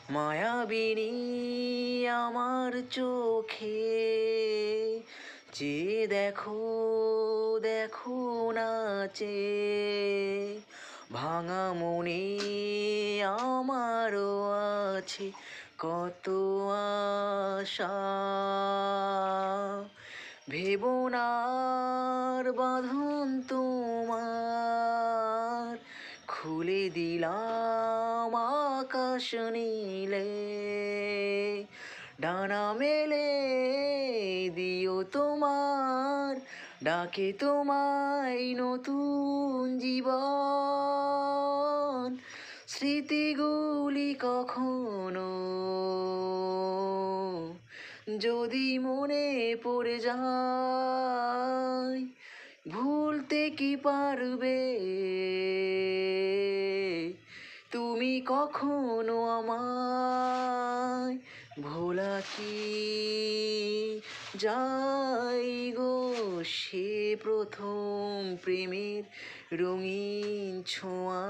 মায়াবিনী আমার চোখে চেয়ে দেখো দেখো নাচে ভাঙা মনে আমারও আছে কত আশা ভেবনার বাঁধন তোমার খুলে দিলাম আকাশ নীলে ডানা মেলে দিও তোমার ডাকে তোমায় নতুন জীবন স্মৃতিগুলি কখনো যদি মনে পড়ে যায় ভুলতে কি পারবে তুমি কখনো আমায় ভোলা কি যাই গো সে প্রথম প্রেমের রঙিন ছোঁয়া।